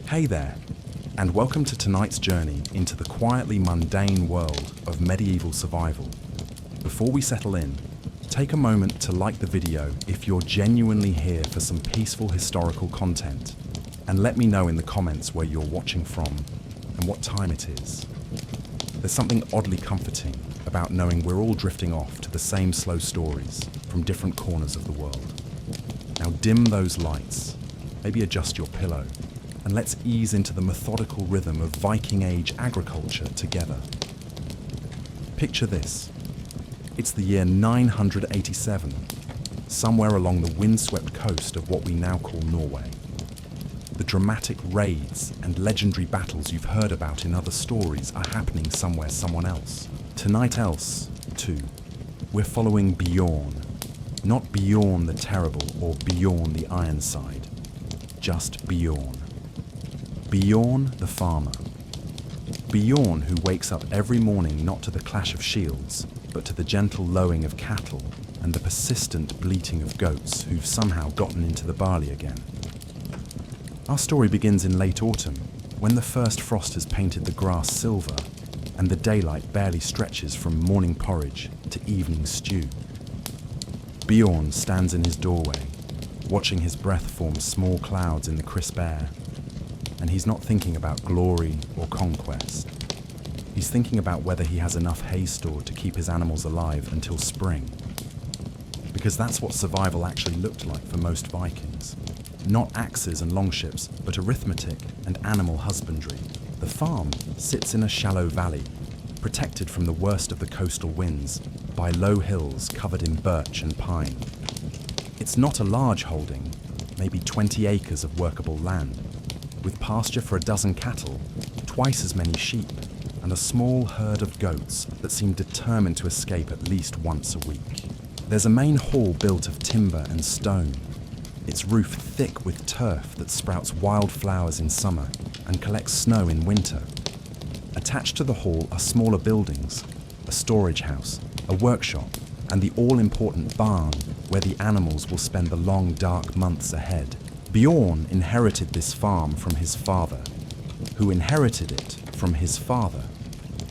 Hey there, and welcome to tonight's journey into the quietly mundane world of medieval survival. Before we settle in, take a moment to like the video if you're genuinely here for some peaceful historical content, and let me know in the comments where you're watching from and what time it is. There's something oddly comforting about knowing we're all drifting off to the same slow stories from different corners of the world. Now dim those lights, maybe adjust your pillow, and let's ease into the methodical rhythm of Viking Age agriculture together. Picture this. It's the year 987, somewhere along the windswept coast of what we now call Norway. The dramatic raids and legendary battles you've heard about in other stories are happening somewhere someone else. Tonight else, too, we're following Bjorn. Not Bjorn the Terrible or Bjorn the Ironside, just Bjorn. Bjorn the farmer. Bjorn who wakes up every morning not to the clash of shields, but to the gentle lowing of cattle and the persistent bleating of goats who've somehow gotten into the barley again. Our story begins in late autumn, when the first frost has painted the grass silver and the daylight barely stretches from morning porridge to evening stew. Bjorn stands in his doorway, watching his breath form small clouds in the crisp air. And he's not thinking about glory or conquest. He's thinking about whether he has enough hay stored to keep his animals alive until spring. Because that's what survival actually looked like for most Vikings. Not axes and longships, but arithmetic and animal husbandry. The farm sits in a shallow valley, protected from the worst of the coastal winds by low hills covered in birch and pine. It's not a large holding, maybe 20 acres of workable land, with pasture for a dozen cattle, twice as many sheep, and a small herd of goats that seem determined to escape at least once a week. There's a main hall built of timber and stone, its roof thick with turf that sprouts wildflowers in summer and collects snow in winter. Attached to the hall are smaller buildings, a storage house, a workshop, and the all-important barn where the animals will spend the long, dark months ahead. Bjorn inherited this farm from his father, who inherited it from his father,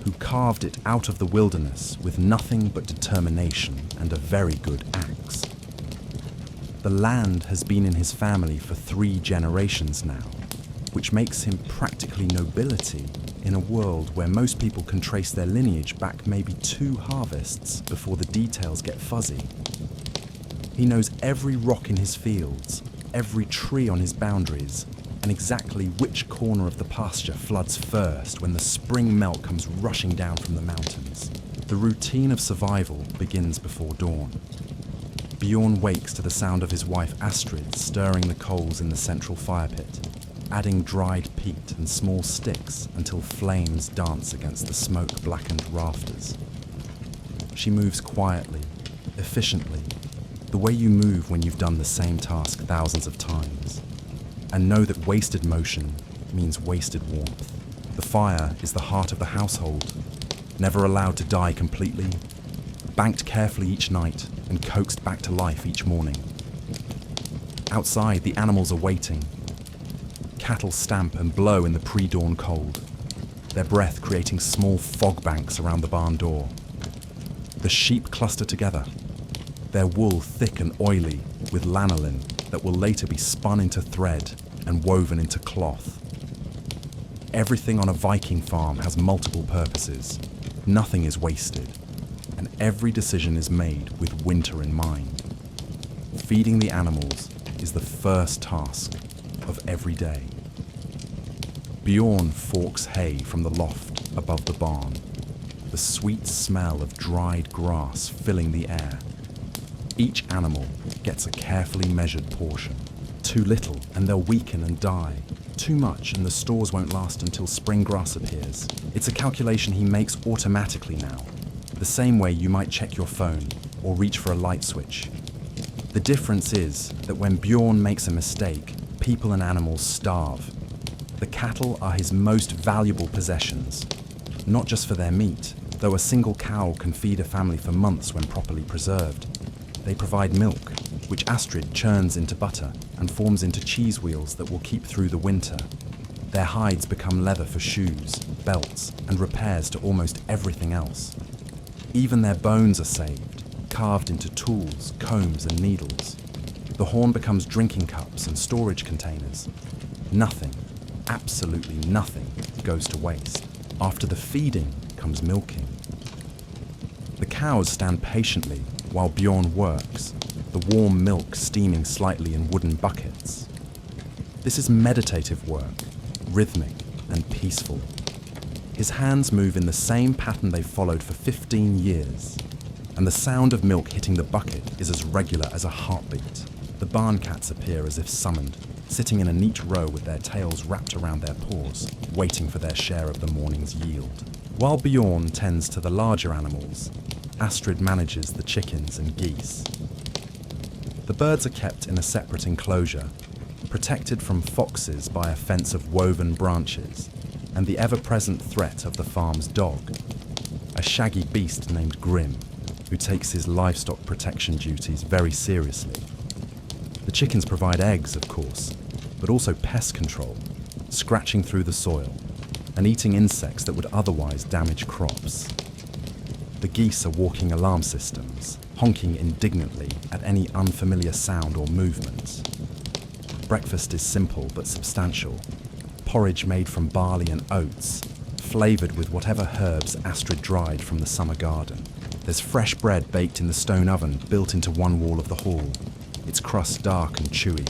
who carved it out of the wilderness with nothing but determination and a very good axe. The land has been in his family for 3 generations now, which makes him practically nobility in a world where most people can trace their lineage back maybe 2 harvests before the details get fuzzy. He knows every rock in his fields, every tree on his boundaries, and exactly which corner of the pasture floods first when the spring melt comes rushing down from the mountains. The routine of survival begins before dawn. Bjorn wakes to the sound of his wife Astrid stirring the coals in the central fire pit, adding dried peat and small sticks until flames dance against the smoke-blackened rafters. She moves quietly, efficiently, the way you move when you've done the same task thousands of times, and know that wasted motion means wasted warmth. The fire is the heart of the household, never allowed to die completely, banked carefully each night and coaxed back to life each morning. Outside, the animals are waiting. Cattle stamp and blow in the pre-dawn cold, their breath creating small fog banks around the barn door. The sheep cluster together, their wool thick and oily with lanolin that will later be spun into thread and woven into cloth. Everything on a Viking farm has multiple purposes. Nothing is wasted, and every decision is made with winter in mind. Feeding the animals is the first task of every day. Bjorn forks hay from the loft above the barn, the sweet smell of dried grass filling the air. Each animal gets a carefully measured portion. Too little and they'll weaken and die. Too much and the stores won't last until spring grass appears. It's a calculation he makes automatically now, the same way you might check your phone or reach for a light switch. The difference is that when Bjorn makes a mistake, people and animals starve. The cattle are his most valuable possessions, not just for their meat, though a single cow can feed a family for months when properly preserved. They provide milk, which Astrid churns into butter and forms into cheese wheels that will keep through the winter. Their hides become leather for shoes, belts, and repairs to almost everything else. Even their bones are saved, carved into tools, combs, and needles. The horn becomes drinking cups and storage containers. Nothing, absolutely nothing, goes to waste. After the feeding comes milking. The cows stand patiently while Bjorn works, the warm milk steaming slightly in wooden buckets. This is meditative work, rhythmic and peaceful. His hands move in the same pattern they've followed for 15 years, and the sound of milk hitting the bucket is as regular as a heartbeat. The barn cats appear as if summoned, sitting in a neat row with their tails wrapped around their paws, waiting for their share of the morning's yield. While Bjorn tends to the larger animals, Astrid manages the chickens and geese. The birds are kept in a separate enclosure, protected from foxes by a fence of woven branches and the ever-present threat of the farm's dog, a shaggy beast named Grim, who takes his livestock protection duties very seriously. The chickens provide eggs, of course, but also pest control, scratching through the soil and eating insects that would otherwise damage crops. The geese are walking alarm systems, honking indignantly at any unfamiliar sound or movement. Breakfast is simple but substantial. Porridge made from barley and oats, flavoured with whatever herbs Astrid dried from the summer garden. There's fresh bread baked in the stone oven built into one wall of the hall, its crust dark and chewy.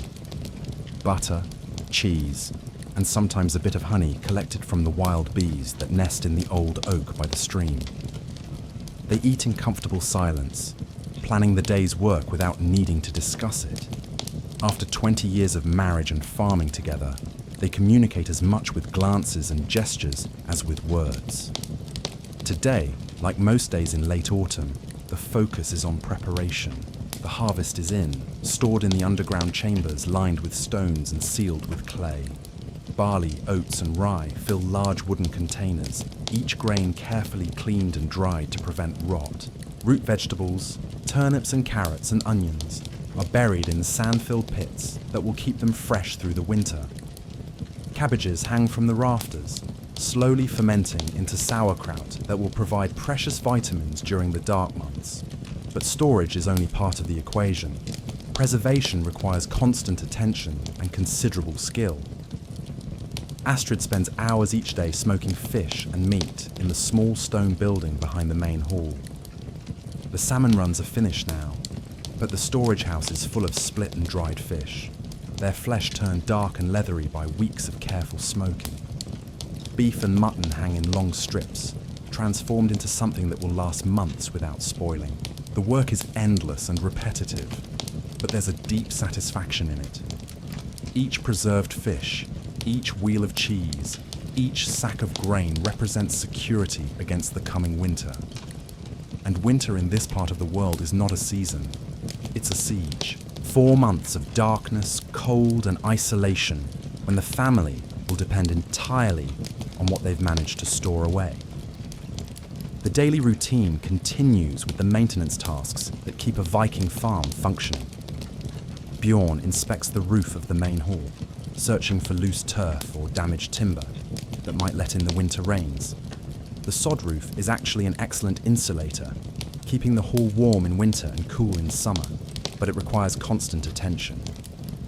Butter, cheese, and sometimes a bit of honey collected from the wild bees that nest in the old oak by the stream. They eat in comfortable silence, planning the day's work without needing to discuss it. After 20 years of marriage and farming together, they communicate as much with glances and gestures as with words. Today, like most days in late autumn, the focus is on preparation. The harvest is in, stored in the underground chambers lined with stones and sealed with clay. Barley, oats and rye fill large wooden containers, each grain carefully cleaned and dried to prevent rot. Root vegetables, turnips and carrots and onions are buried in sand-filled pits that will keep them fresh through the winter. Cabbages hang from the rafters, slowly fermenting into sauerkraut that will provide precious vitamins during the dark months. But storage is only part of the equation. Preservation requires constant attention and considerable skill. Astrid spends hours each day smoking fish and meat in the small stone building behind the main hall. The salmon runs are finished now, but the storage house is full of split and dried fish, their flesh turned dark and leathery by weeks of careful smoking. Beef and mutton hang in long strips, transformed into something that will last months without spoiling. The work is endless and repetitive, but there's a deep satisfaction in it. Each preserved fish, each wheel of cheese, each sack of grain represents security against the coming winter. And winter in this part of the world is not a season, it's a siege. 4 months of darkness, cold and isolation when the family will depend entirely on what they've managed to store away. The daily routine continues with the maintenance tasks that keep a Viking farm functioning. Bjorn inspects the roof of the main hall, searching for loose turf or damaged timber that might let in the winter rains. The sod roof is actually an excellent insulator, keeping the hall warm in winter and cool in summer, but it requires constant attention.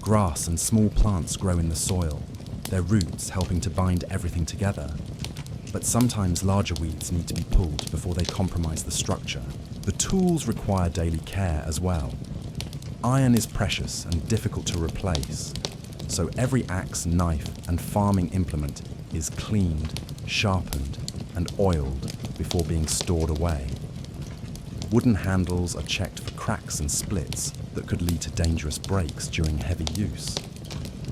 Grass and small plants grow in the soil, their roots helping to bind everything together. But sometimes larger weeds need to be pulled before they compromise the structure. The tools require daily care as well. Iron is precious and difficult to replace, so every axe, knife and farming implement is cleaned, sharpened and oiled before being stored away. Wooden handles are checked for cracks and splits that could lead to dangerous breaks during heavy use.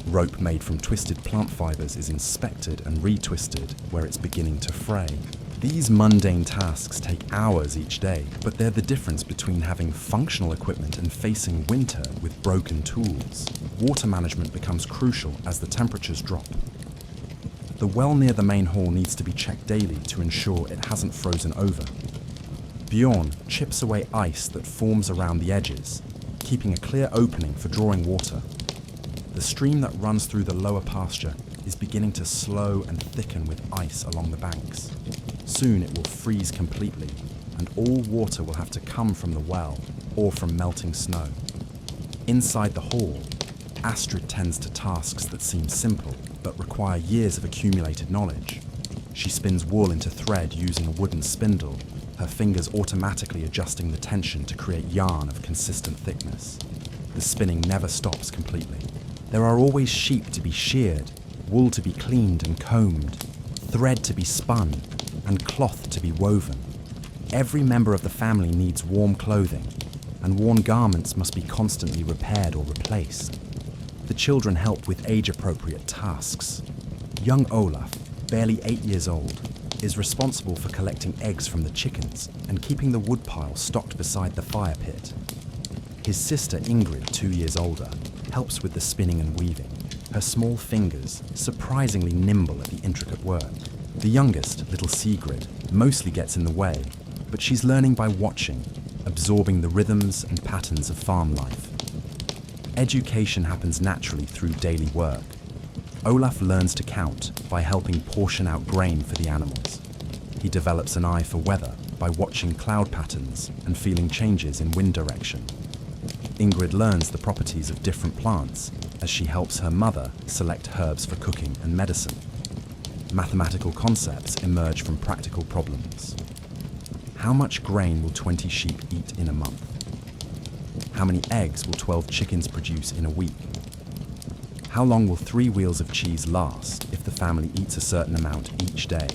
Rope made from twisted plant fibers is inspected and retwisted where it's beginning to fray. These mundane tasks take hours each day, but they're the difference between having functional equipment and facing winter with broken tools. Water management becomes crucial as the temperatures drop. The well near the main hall needs to be checked daily to ensure it hasn't frozen over. Bjorn chips away ice that forms around the edges, keeping a clear opening for drawing water. The stream that runs through the lower pasture is beginning to slow and thicken with ice along the banks. Soon it will freeze completely, and all water will have to come from the well or from melting snow. Inside the hall, Astrid tends to tasks that seem simple but require years of accumulated knowledge. She spins wool into thread using a wooden spindle, her fingers automatically adjusting the tension to create yarn of consistent thickness. The spinning never stops completely. There are always sheep to be sheared, wool to be cleaned and combed, thread to be spun, and cloth to be woven. Every member of the family needs warm clothing, and worn garments must be constantly repaired or replaced. The children help with age-appropriate tasks. Young Olaf, barely 8 years old, is responsible for collecting eggs from the chickens and keeping the woodpile stocked beside the fire pit. His sister Ingrid, 2 years older, helps with the spinning and weaving, her small fingers surprisingly nimble at the intricate work. The youngest, little Sigrid, mostly gets in the way, but she's learning by watching, absorbing the rhythms and patterns of farm life. Education happens naturally through daily work. Olaf learns to count by helping portion out grain for the animals. He develops an eye for weather by watching cloud patterns and feeling changes in wind direction. Ingrid learns the properties of different plants as she helps her mother select herbs for cooking and medicine. Mathematical concepts emerge from practical problems. How much grain will 20 sheep eat in a month? How many eggs will 12 chickens produce in a week? How long will 3 wheels of cheese last if the family eats a certain amount each day?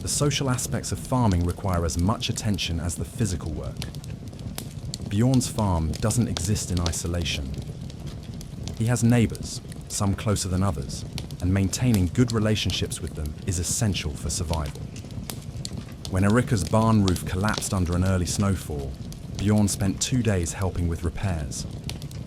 The social aspects of farming require as much attention as the physical work. Bjorn's farm doesn't exist in isolation. He has neighbours, some closer than others, and maintaining good relationships with them is essential for survival. When Erika's barn roof collapsed under an early snowfall, Bjorn spent 2 days helping with repairs,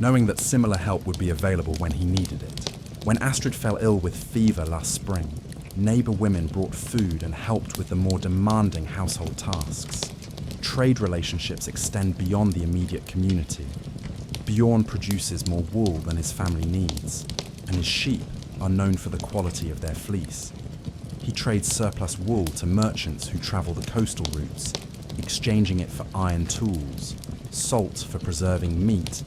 knowing that similar help would be available when he needed it. When Astrid fell ill with fever last spring, neighbour women brought food and helped with the more demanding household tasks. Trade relationships extend beyond the immediate community. Bjorn produces more wool than his family needs, and his sheep are known for the quality of their fleece. He trades surplus wool to merchants who travel the coastal routes, exchanging it for iron tools, salt for preserving meat,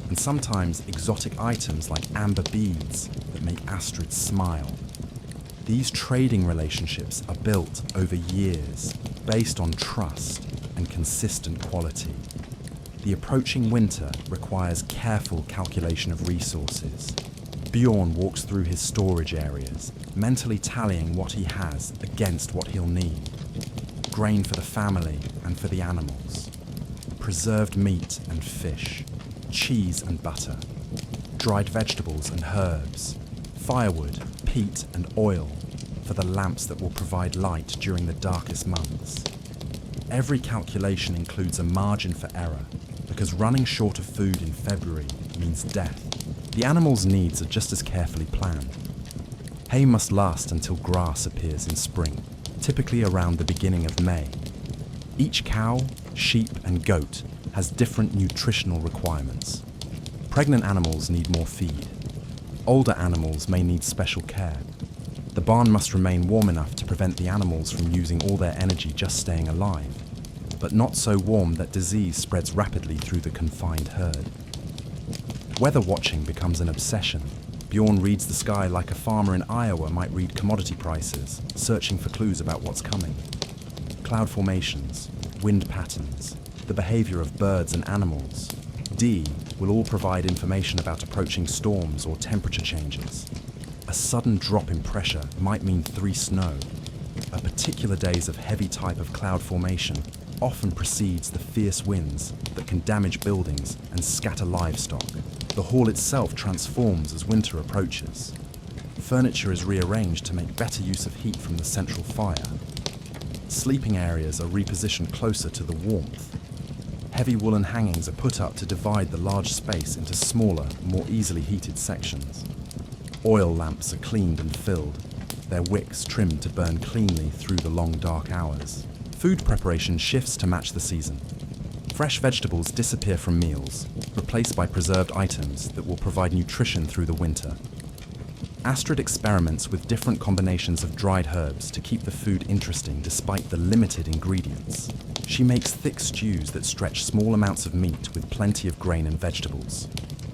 and sometimes exotic items like amber beads that make Astrid smile. These trading relationships are built over years, based on trust and consistent quality. The approaching winter requires careful calculation of resources. Bjorn walks through his storage areas, mentally tallying what he has against what he'll need. Grain for the family and for the animals. Preserved meat and fish. Cheese and butter. Dried vegetables and herbs. Firewood, peat and oil for the lamps that will provide light during the darkest months. Every calculation includes a margin for error, because running short of food in February means death. The animals' needs are just as carefully planned. Hay must last until grass appears in spring, typically around the beginning of May. Each cow, sheep, and goat has different nutritional requirements. Pregnant animals need more feed. Older animals may need special care. The barn must remain warm enough to prevent the animals from using all their energy just staying alive, but not so warm that disease spreads rapidly through the confined herd. Weather watching becomes an obsession. Bjorn reads the sky like a farmer in Iowa might read commodity prices, searching for clues about what's coming. Cloud formations, wind patterns, the behavior of birds and animals. D will all provide information about approaching storms or temperature changes. A sudden drop in pressure might mean 3 snow. A particular days of heavy type of cloud formation often precedes the fierce winds that can damage buildings and scatter livestock. The hall itself transforms as winter approaches. Furniture is rearranged to make better use of heat from the central fire. Sleeping areas are repositioned closer to the warmth. Heavy woolen hangings are put up to divide the large space into smaller, more easily heated sections. Oil lamps are cleaned and filled, their wicks trimmed to burn cleanly through the long dark hours. Food preparation shifts to match the season. Fresh vegetables disappear from meals, replaced by preserved items that will provide nutrition through the winter. Astrid experiments with different combinations of dried herbs to keep the food interesting despite the limited ingredients. She makes thick stews that stretch small amounts of meat with plenty of grain and vegetables.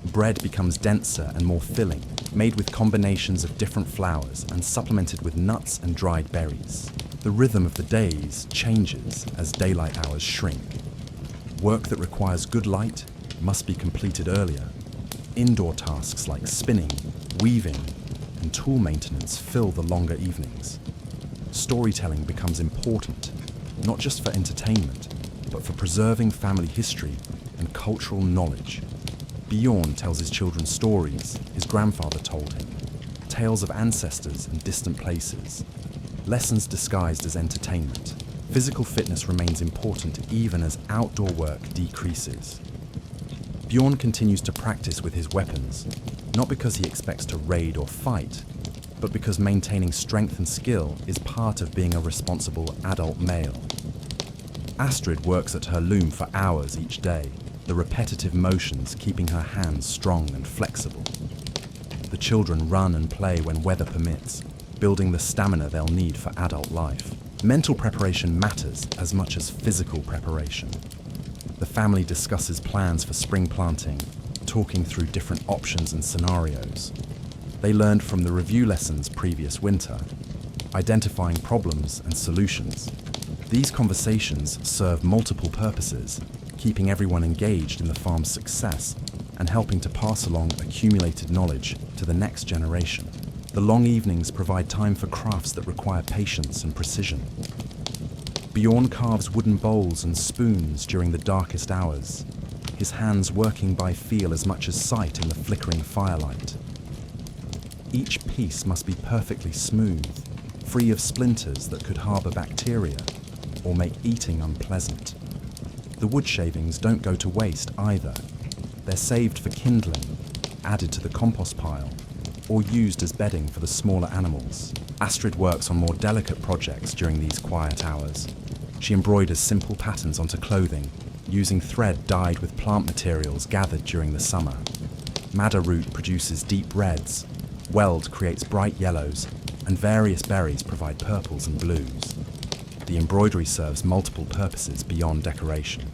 Bread becomes denser and more filling, made with combinations of different flours and supplemented with nuts and dried berries. The rhythm of the days changes as daylight hours shrink. Work that requires good light must be completed earlier. Indoor tasks like spinning, weaving, and tool maintenance fill the longer evenings. Storytelling becomes important, not just for entertainment, but for preserving family history and cultural knowledge. Bjorn tells his children stories his grandfather told him, tales of ancestors and distant places, lessons disguised as entertainment. Physical fitness remains important even as outdoor work decreases. Bjorn continues to practice with his weapons, not because he expects to raid or fight, but because maintaining strength and skill is part of being a responsible adult male. Astrid works at her loom for hours each day, the repetitive motions keeping her hands strong and flexible. The children run and play when weather permits, building the stamina they'll need for adult life. Mental preparation matters as much as physical preparation. The family discusses plans for spring planting, talking through different options and scenarios. They learned from the review lessons previous winter, identifying problems and solutions. These conversations serve multiple purposes, keeping everyone engaged in the farm's success and helping to pass along accumulated knowledge to the next generation. The long evenings provide time for crafts that require patience and precision. Bjorn carves wooden bowls and spoons during the darkest hours, his hands working by feel as much as sight in the flickering firelight. Each piece must be perfectly smooth, free of splinters that could harbour bacteria or make eating unpleasant. The wood shavings don't go to waste either. They're saved for kindling, added to the compost pile, or used as bedding for the smaller animals. Astrid works on more delicate projects during these quiet hours. She embroiders simple patterns onto clothing, using thread dyed with plant materials gathered during the summer. Madder root produces deep reds, weld creates bright yellows, and various berries provide purples and blues. The embroidery serves multiple purposes beyond decoration.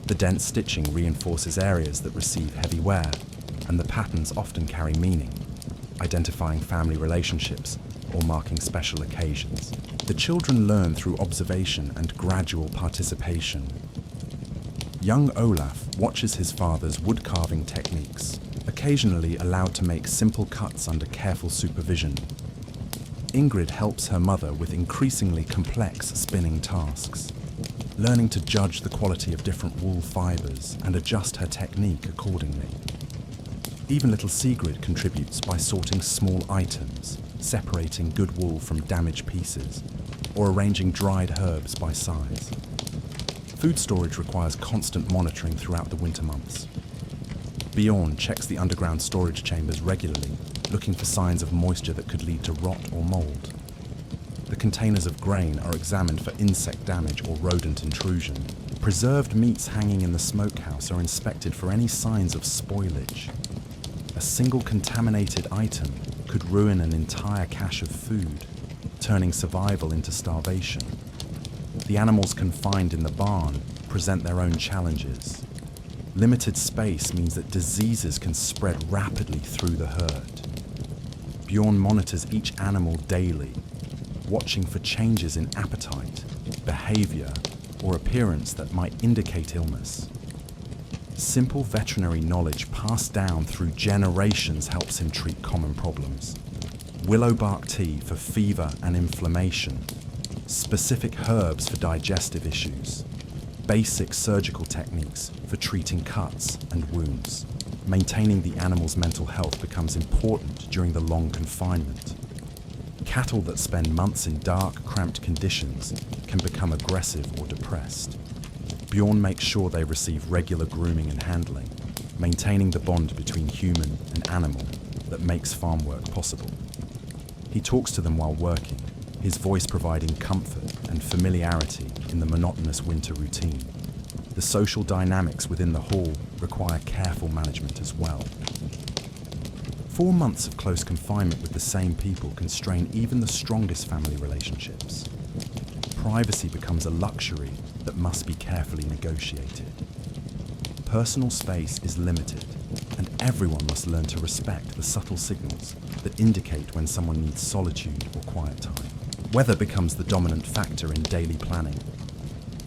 The dense stitching reinforces areas that receive heavy wear, and the patterns often carry meaning, identifying family relationships or marking special occasions. The children learn through observation and gradual participation. Young Olaf watches his father's wood-carving techniques, occasionally allowed to make simple cuts under careful supervision. Ingrid helps her mother with increasingly complex spinning tasks, learning to judge the quality of different wool fibers and adjust her technique accordingly. Even little Sigrid contributes by sorting small items, separating good wool from damaged pieces, or arranging dried herbs by size. Food storage requires constant monitoring throughout the winter months. Bjorn checks the underground storage chambers regularly, looking for signs of moisture that could lead to rot or mold. The containers of grain are examined for insect damage or rodent intrusion. Preserved meats hanging in the smokehouse are inspected for any signs of spoilage. A single contaminated item could ruin an entire cache of food, turning survival into starvation. The animals confined in the barn present their own challenges. Limited space means that diseases can spread rapidly through the herd. Bjorn monitors each animal daily, watching for changes in appetite, behavior, or appearance that might indicate illness. Simple veterinary knowledge passed down through generations helps him treat common problems. Willow bark tea for fever and inflammation, specific herbs for digestive issues, basic surgical techniques for treating cuts and wounds. Maintaining the animal's mental health becomes important during the long confinement. Cattle that spend months in dark, cramped conditions can become aggressive or depressed. Bjorn makes sure they receive regular grooming and handling, maintaining the bond between human and animal that makes farm work possible. He talks to them while working, his voice providing comfort and familiarity in the monotonous winter routine. The social dynamics within the hall require careful management as well. 4 months of close confinement with the same people can strain even the strongest family relationships. Privacy becomes a luxury that must be carefully negotiated. Personal space is limited, and everyone must learn to respect the subtle signals that indicate when someone needs solitude or quiet time. Weather becomes the dominant factor in daily planning.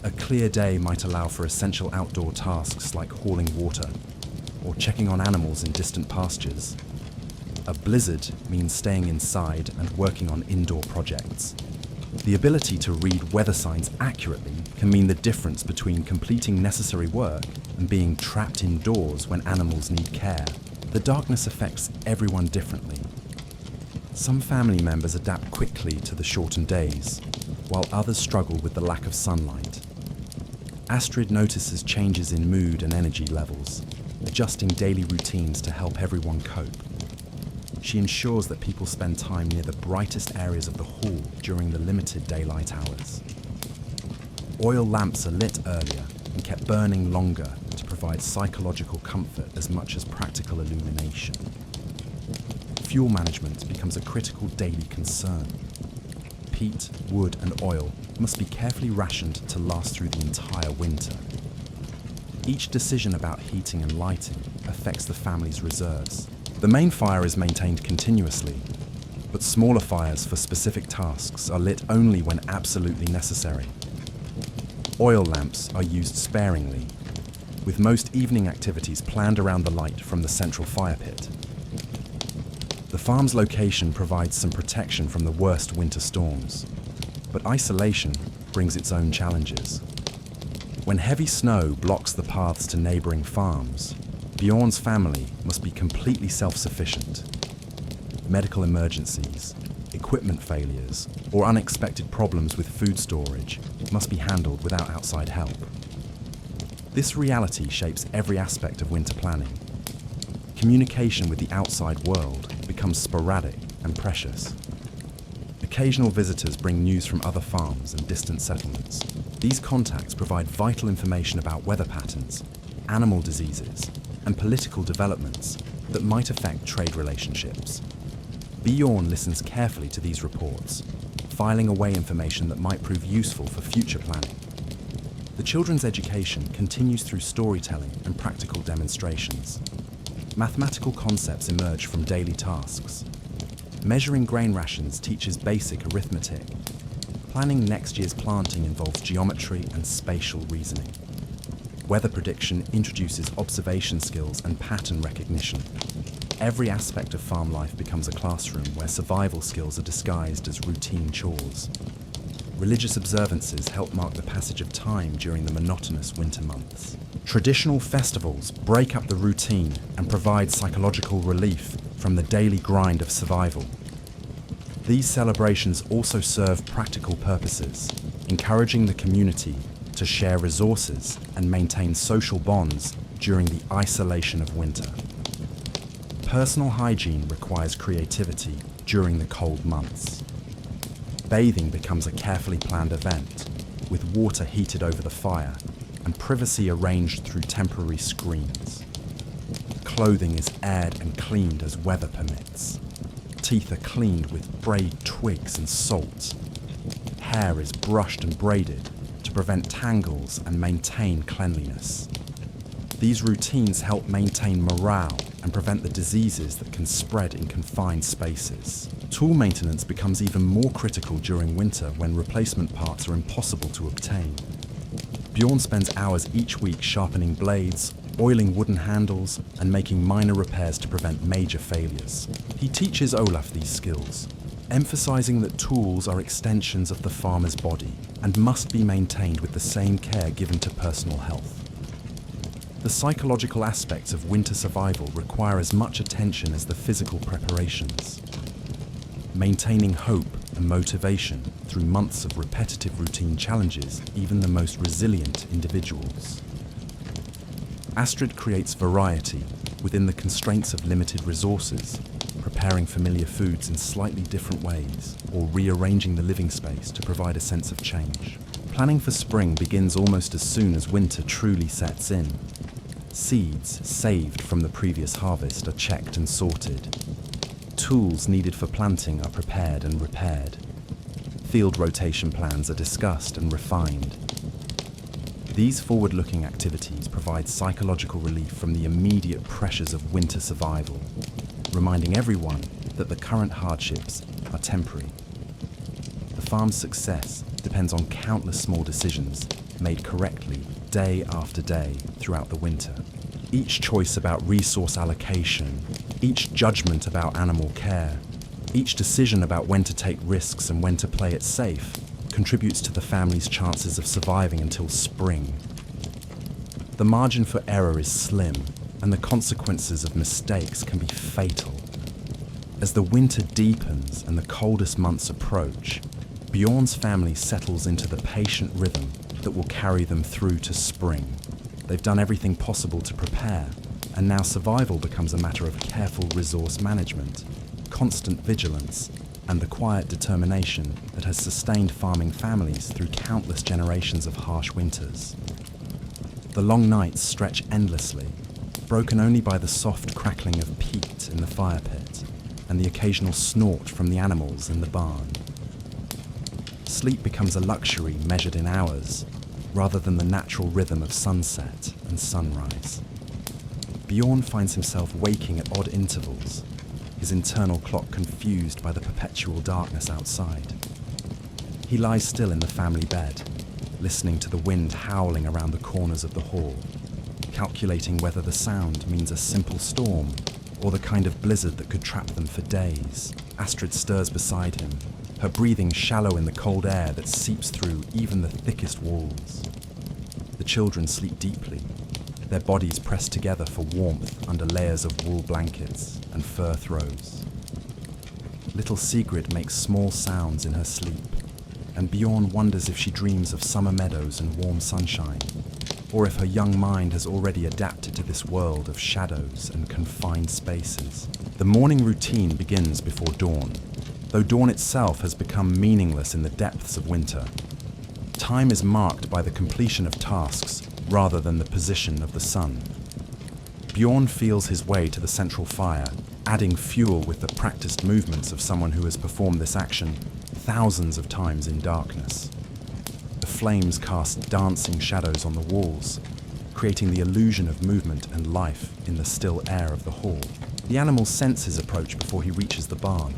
A clear day might allow for essential outdoor tasks like hauling water or checking on animals in distant pastures. A blizzard means staying inside and working on indoor projects. The ability to read weather signs accurately can mean the difference between completing necessary work and being trapped indoors when animals need care. The darkness affects everyone differently. Some family members adapt quickly to the shortened days, while others struggle with the lack of sunlight. Astrid notices changes in mood and energy levels, adjusting daily routines to help everyone cope. She ensures that people spend time near the brightest areas of the hall during the limited daylight hours. Oil lamps are lit earlier and kept burning longer to provide psychological comfort as much as practical illumination. Fuel management becomes a critical daily concern. Peat, wood, and oil must be carefully rationed to last through the entire winter. Each decision about heating and lighting affects the family's reserves. The main fire is maintained continuously, but smaller fires for specific tasks are lit only when absolutely necessary. Oil lamps are used sparingly, with most evening activities planned around the light from the central fire pit. The farm's location provides some protection from the worst winter storms, but isolation brings its own challenges. When heavy snow blocks the paths to neighbouring farms, Bjorn's family must be completely self-sufficient. Medical emergencies, equipment failures, or unexpected problems with food storage must be handled without outside help. This reality shapes every aspect of winter planning. Communication with the outside world becomes sporadic and precious. Occasional visitors bring news from other farms and distant settlements. These contacts provide vital information about weather patterns, animal diseases, and political developments that might affect trade relationships. Bjorn listens carefully to these reports, filing away information that might prove useful for future planning. The children's education continues through storytelling and practical demonstrations. Mathematical concepts emerge from daily tasks. Measuring grain rations teaches basic arithmetic. Planning next year's planting involves geometry and spatial reasoning. Weather prediction introduces observation skills and pattern recognition. Every aspect of farm life becomes a classroom where survival skills are disguised as routine chores. Religious observances help mark the passage of time during the monotonous winter months. Traditional festivals break up the routine and provide psychological relief from the daily grind of survival. These celebrations also serve practical purposes, encouraging the community to share resources and maintain social bonds during the isolation of winter. Personal hygiene requires creativity during the cold months. Bathing becomes a carefully planned event, with water heated over the fire and privacy arranged through temporary screens. Clothing is aired and cleaned as weather permits. Teeth are cleaned with brayed twigs and salt. Hair is brushed and braided to prevent tangles and maintain cleanliness. These routines help maintain morale and prevent the diseases that can spread in confined spaces. Tool maintenance becomes even more critical during winter when replacement parts are impossible to obtain. Bjorn spends hours each week sharpening blades, oiling wooden handles, and making minor repairs to prevent major failures. He teaches Olaf these skills, emphasizing that tools are extensions of the farmer's body and must be maintained with the same care given to personal health. The psychological aspects of winter survival require as much attention as the physical preparations. Maintaining hope and motivation through months of repetitive routine challenges even the most resilient individuals. Astrid creates variety within the constraints of limited resources, preparing familiar foods in slightly different ways or rearranging the living space to provide a sense of change. Planning for spring begins almost as soon as winter truly sets in. Seeds saved from the previous harvest are checked and sorted. Tools needed for planting are prepared and repaired. Field rotation plans are discussed and refined. These forward-looking activities provide psychological relief from the immediate pressures of winter survival, reminding everyone that the current hardships are temporary. The farm's success depends on countless small decisions made correctly day after day throughout the winter. Each choice about resource allocation, each judgment about animal care, each decision about when to take risks and when to play it safe contributes to the family's chances of surviving until spring. The margin for error is slim, and the consequences of mistakes can be fatal. As the winter deepens and the coldest months approach, Bjorn's family settles into the patient rhythm that will carry them through to spring. They've done everything possible to prepare, and now survival becomes a matter of careful resource management, constant vigilance, and the quiet determination that has sustained farming families through countless generations of harsh winters. The long nights stretch endlessly, broken only by the soft crackling of peat in the fire pit and the occasional snort from the animals in the barn. Sleep becomes a luxury measured in hours, rather than the natural rhythm of sunset and sunrise. Bjorn finds himself waking at odd intervals, his internal clock confused by the perpetual darkness outside. He lies still in the family bed, listening to the wind howling around the corners of the hall, calculating whether the sound means a simple storm or the kind of blizzard that could trap them for days. Astrid stirs beside him, her breathing shallow in the cold air that seeps through even the thickest walls. The children sleep deeply, their bodies pressed together for warmth under layers of wool blankets and fur throws. Little Sigrid makes small sounds in her sleep, and Bjorn wonders if she dreams of summer meadows and warm sunshine, or if her young mind has already adapted to this world of shadows and confined spaces. The morning routine begins before dawn, though dawn itself has become meaningless in the depths of winter. Time is marked by the completion of tasks rather than the position of the sun. Bjorn feels his way to the central fire, adding fuel with the practiced movements of someone who has performed this action thousands of times in darkness. The flames cast dancing shadows on the walls, creating the illusion of movement and life in the still air of the hall. The animal senses his approach before he reaches the barn.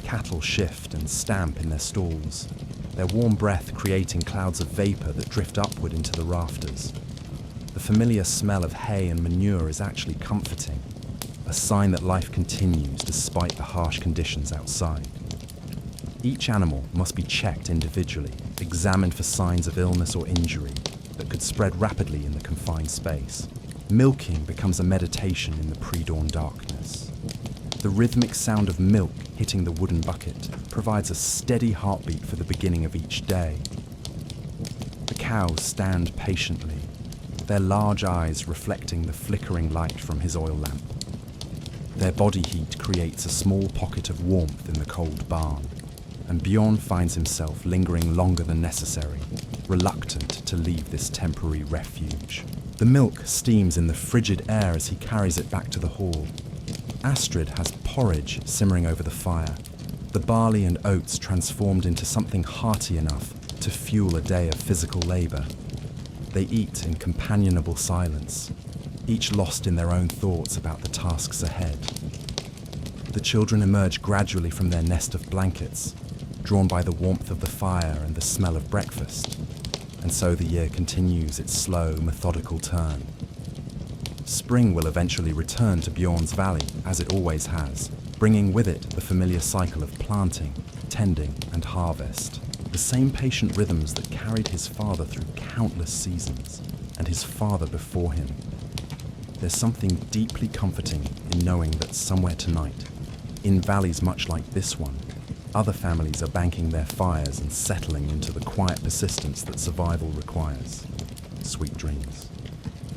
Cattle shift and stamp in their stalls, their warm breath creating clouds of vapor that drift upward into the rafters. The familiar smell of hay and manure is actually comforting, a sign that life continues despite the harsh conditions outside. Each animal must be checked individually, examined for signs of illness or injury that could spread rapidly in the confined space. Milking becomes a meditation in the pre-dawn darkness. The rhythmic sound of milk hitting the wooden bucket provides a steady heartbeat for the beginning of each day. The cows stand patiently, their large eyes reflecting the flickering light from his oil lamp. Their body heat creates a small pocket of warmth in the cold barn, and Bjorn finds himself lingering longer than necessary, reluctant to leave this temporary refuge. The milk steams in the frigid air as he carries it back to the hall. Astrid has porridge simmering over the fire, the barley and oats transformed into something hearty enough to fuel a day of physical labour. They eat in companionable silence, each lost in their own thoughts about the tasks ahead. The children emerge gradually from their nest of blankets, drawn by the warmth of the fire and the smell of breakfast, and so the year continues its slow, methodical turn. Spring will eventually return to Bjorn's valley, as it always has, bringing with it the familiar cycle of planting, tending, and harvest. The same patient rhythms that carried his father through countless seasons, and his father before him. There's something deeply comforting in knowing that somewhere tonight, in valleys much like this one, other families are banking their fires and settling into the quiet persistence that survival requires. Sweet dreams.